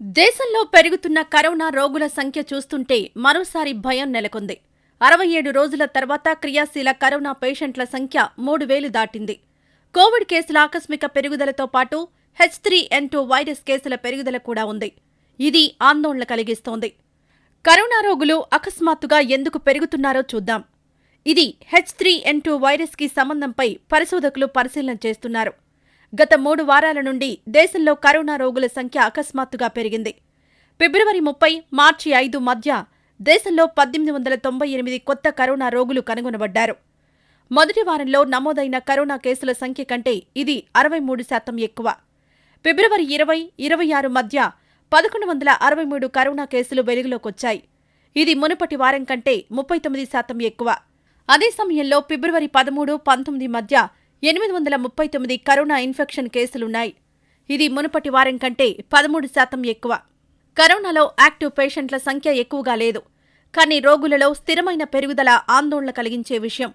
దేశంలో పెరుగుతున్న కరోనా రోగుల సంఖ్య చూస్తుంటే మరోసారి భయం నెలకొంది. 67 రోజుల తర్వాత క్రియాశీల కరోనా పేషెంట్ల సంఖ్య 3,000 దాటింది. కోవిడ్ కేసుల ఆకస్మిక పెరుగుదలతో పాటు H3N2 వైరస్ కేసుల పెరుగుదల కూడా ఉంది. ఇది ఆందోళన కలిగిస్తోంది. కరోనా రోగులు అకస్మాత్తుగా ఎందుకు పెరుగుతున్నారో చూద్దాం. ఇది H3N2 వైరస్కి సంబంధంపై పరిశోధకులు పరిశీలన చేస్తున్నారు. గత 3 వారాల నుండి దేశంలో కరోనా రోగుల సంఖ్య అకస్మాత్తుగా పెరిగింది. ఫిబ్రవరి 30, మార్చి 5 మధ్య దేశంలో 1898 కొత్త కరోనా రోగులు కనుగొనబడ్డారు. మొదటి వారంలో నమోదైన కరోనా కేసుల సంఖ్య కంటే ఇది 63% ఎక్కువ. ఫిబ్రవరి 20, 26 మధ్య 1163 కరోనా కేసులు వెలుగులోకొచ్చాయి. ఇది మునుపటి వారం కంటే 39% ఎక్కువ. అదే సమయంలో ఫిబ్రవరి 13, 19 మధ్య 839 కరోనా ఇన్ఫెక్షన్ కేసులున్నాయి. ఇది మునుపటి వారం కంటే 13% ఎక్కువ. కరోనాలో యాక్టివ్ పేషెంట్ల సంఖ్య ఎక్కువగా లేదు. కానీ రోగులలో స్థిరమైన పెరుగుదల ఆందోళన కలిగించే విషయం.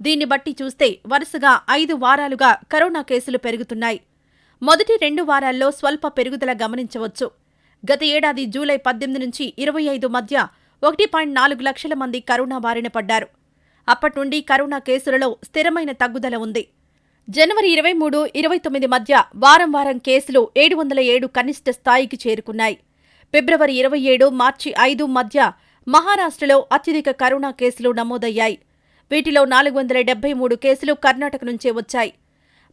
దీన్ని బట్టి చూస్తే వరుసగా 5 వారాలుగా కరోనా కేసులు పెరుగుతున్నాయి. మొదటి 2 వారాల్లో స్వల్ప పెరుగుదల గమనించవచ్చు. గత ఏడాది జూలై 18 నుంచి 25 మధ్య 1.4 లక్షల మంది కరోనా బారిన పడ్డారు. అప్పట్నుండి కరోనా కేసులలో స్థిరమైన తగ్గుదల ఉంది. జనవరి 23, 29 మధ్య వారం వారం కేసులు 707 కనిష్ట స్థాయికి చేరుకున్నాయి. ఫిబ్రవరి 27, మార్చి 5 మధ్య మహారాష్ట్రలో అత్యధిక కరోనా కేసులు నమోదయ్యాయి. వీటిలో 473 కేసులు కర్ణాటక నుంచే వచ్చాయి.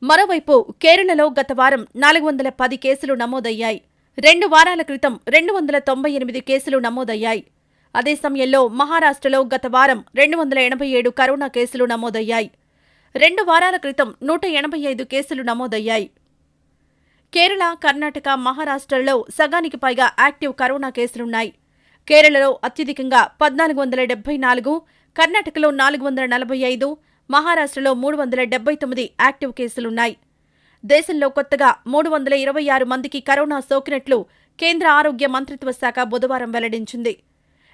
మరోవైపు కేరళలో గత వారం 410 కేసులు నమోదయ్యాయి. 2 వారాల క్రితం 298 కేసులు నమోదయ్యాయి. అదే సమయంలో మహారాష్ట్రలో గత వారం 287 కరోనా కేసులు నమోదయ్యాయి. 2 వారాల క్రితం 185 కేసులు నమోదయ్యాయి. కేరళ, కర్ణాటక, మహారాష్ట్రలో సగానికి పైగా యాక్టివ్ కరోనా కేసులున్నాయి. కేరళలో అత్యధికంగా 1474, కర్ణాటకలో 445, మహారాష్ట్రలో 379 యాక్టివ్ కేసులున్నాయి. దేశంలో కొత్తగా 326 మందికి కరోనా సోకినట్లు కేంద్ర ఆరోగ్య మంత్రిత్వ శాఖ బుధవారం వెల్లడించింది.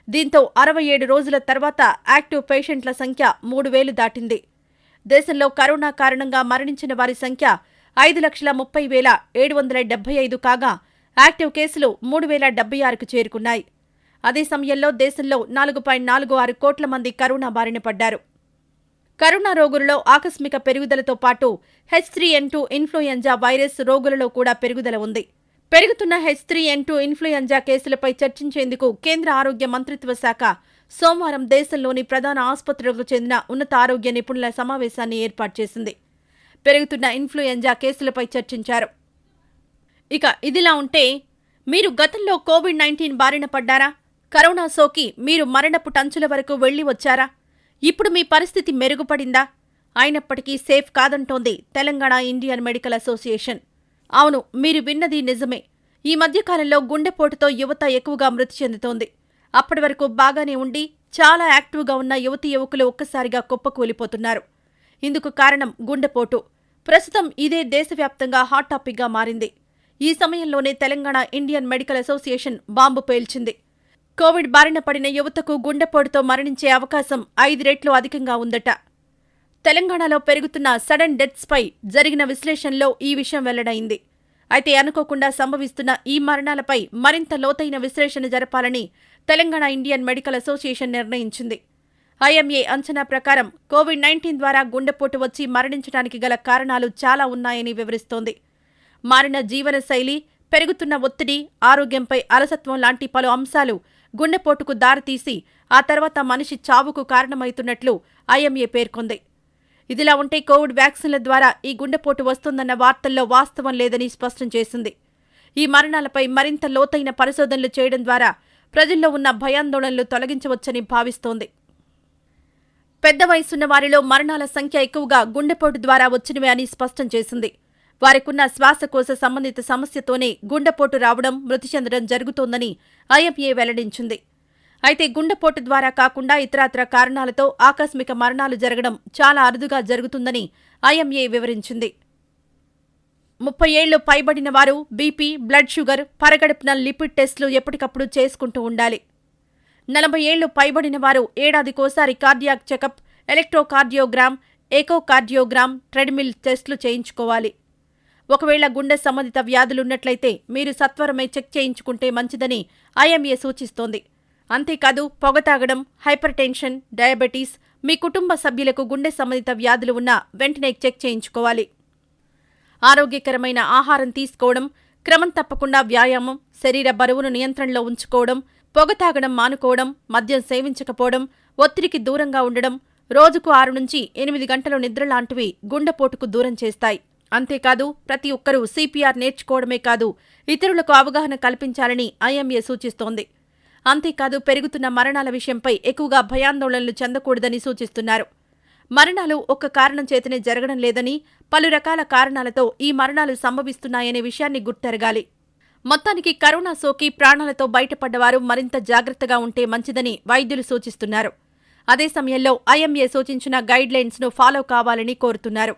దీంతో 67 రోజుల తర్వాత యాక్టివ్ పేషెంట్ల సంఖ్య 3,000 దాటింది. దేశంలో కరోనా కారణంగా మరణించిన వారి సంఖ్య 5,30,775 కాగా యాక్టివ్ కేసులు 3,076కు చేరుకున్నాయి. అదే సమయంలో దేశంలో 4.46 కోట్ల మంది కరోనా బారిన పడ్డారు. కరోనా రోగులలో ఆకస్మిక పెరుగుదలతో పాటు H3N2 ఇన్ఫ్లుయెంజా వైరస్ రోగులలో కూడా పెరుగుదల ఉంది. పెరుగుతున్న H3N2 ఇన్ఫ్లుయెంజా కేసులపై చర్చించేందుకు కేంద్ర ఆరోగ్య మంత్రిత్వ శాఖ సోమవారం దేశంలోని ప్రధాన ఆసుపత్రులకు చెందిన ఉన్నత ఆరోగ్య నిపుణుల సమావేశాన్ని ఏర్పాటు చేసింది. పెరుగుతున్న ఇన్ఫ్లుయెంజా కేసులపై చర్చించారు. ఇక ఇదిలా ఉంటే, మీరు గతంలో కోవిడ్-19 బారిన పడ్డారా? కరోనా సోకి మీరు మరణపు టంచుల వరకు వెళ్లి వచ్చారా? ఇప్పుడు మీ పరిస్థితి మెరుగుపడిందా? అయినప్పటికీ సేఫ్ కాదంటోంది తెలంగాణ ఇండియన్ మెడికల్ అసోసియేషన్. అవును, మీరు విన్నది నిజమే. ఈ మధ్యకాలంలో గుండెపోటుతో యువత ఎక్కువగా మృతి చెందుతోంది. అప్పటి వరకు బాగానే ఉండి చాలా యాక్టివ్గా ఉన్న యువతీ యువకులు ఒక్కసారిగా కుప్పకూలిపోతున్నారు. ఇందుకు కారణం గుండెపోటు. ప్రస్తుతం ఇదే దేశవ్యాప్తంగా హాట్ టాపిక్గా మారింది. ఈ సమయంలోనే Telangana Indian Medical Association bomb పేల్చింది. కోవిడ్ బారిన పడిన యువతకు గుండెపోటుతో మరణించే అవకాశం 5 రెట్లు అధికంగా ఉందట. తెలంగాణలో పెరుగుతున్న సడన్ డెత్స్పై జరిగిన విశ్లేషణలో ఈ విషయం వెల్లడైంది. అయితే అనుకోకుండా సంభవిస్తున్న ఈ మరణాలపై మరింత లోతైన విశ్లేషణ జరపాలని తెలంగాణ ఇండియన్ మెడికల్ అసోసియేషన్ నిర్ణయించింది. ఐఎంఏ అంచనా ప్రకారం కోవిడ్-19 ద్వారా గుండెపోటు వచ్చి మరణించడానికి గల కారణాలు చాలా ఉన్నాయని వివరిస్తోంది. మారిన జీవనశైలి, పెరుగుతున్న ఒత్తిడి, ఆరోగ్యంపై అలసత్వం లాంటి పలు అంశాలు గుండెపోటుకు దారితీసి ఆ తర్వాత మనిషి చావుకు కారణమవుతున్నట్లు ఐఎంఏ పేర్కొంది. ఇదిలా ఉంటే కోవిడ్ వ్యాక్సిన్ల ద్వారా ఈ గుండెపోటు వస్తుందన్న వార్తల్లో వాస్తవం లేదని స్పష్టం చేసింది. ఈ మరణాలపై మరింత లోతైన పరిశోధనలు చేయడం ద్వారా ప్రజల్లో ఉన్న భయాందోళనలు తొలగించవచ్చని భావిస్తోంది. పెద్ద వయసున్న వారిలో మరణాల సంఖ్య ఎక్కువగా గుండెపోటు ద్వారా వచ్చినవే అని స్పష్టం చేసింది. వారికున్న శ్వాసకోశ సంబంధిత సమస్యతోనే గుండెపోటు రావడం, మృతి చెందడం జరుగుతోందని ఐఎంఏ వెల్లడించింది. అయితే గుండెపోటు ద్వారా కాకుండా ఇతరత్ర కారణాలతో ఆకస్మిక మరణాలు జరగడం చాలా అరుదుగా జరుగుతుందని ఐఎంఏ వివరించింది. 30 ఏళ్లు పైబడిన వారు బీపీ, బ్లడ్ షుగర్, పరగడుపున లిపిడ్ టెస్టులు ఎప్పటికప్పుడు చేసుకుంటూ ఉండాలి. 40 ఏళ్లు పైబడిన వారు ఏడాదికోసారి cardiac checkup, electrocardiogram, echocardiogram, treadmill టెస్టులు చేయించుకోవాలి. ఒకవేళ గుండె సంబంధిత వ్యాధులున్నట్లయితే మీరు సత్వరమే చెక్ చేయించుకుంటే మంచిదని ఐఎంఏ సూచిస్తోంది. అంతేకాదు పొగ తాగడం, హైపర్ టెన్షన్, డయాబెటీస్, మీ కుటుంబ సభ్యులకు గుండె సంబంధిత వ్యాధులు ఉన్నా వెంటనే చెక్ చేయించుకోవాలి. ఆరోగ్యకరమైన ఆహారం తీసుకోవడం, క్రమం తప్పకుండా వ్యాయామం, శరీర బరువును నియంత్రణలో ఉంచుకోవడం, పొగ తాగడం మానుకోవడం, మద్యం సేవించకపోవడం, ఒత్తిడికి దూరంగా ఉండడం, రోజుకు 6 నుంచి 8 గంటలు నిద్ర లాంటివి గుండెపోటుకు దూరం చేస్తాయి. అంతేకాదు ప్రతి ఒక్కరూ CPR నేర్చుకోవడమే కాదు, ఇతరులకు అవగాహన కల్పించాలని ఐఎంఏ సూచిస్తోంది. అంతేకాదు పెరుగుతున్న మరణాల విషయంపై ఎక్కువగా భయాందోళనలు చెందకూడదని సూచిస్తున్నారు. మరణాలు ఒక్క కారణం చేతనే జరగడం లేదని, పలు రకాల కారణాలతో ఈ మరణాలు సంభవిస్తున్నాయనే విషయాన్ని గుర్తెరగాలి. మొత్తానికి కరోనా సోకి ప్రాణాలతో బయటపడ్డవారు మరింత జాగ్రత్తగా ఉంటే మంచిదని వైద్యులు సూచిస్తున్నారు. అదే సమయంలో ఐఎంఏ సూచించిన గైడ్లైన్స్ను ఫాలో కావాలని కోరుతున్నారు.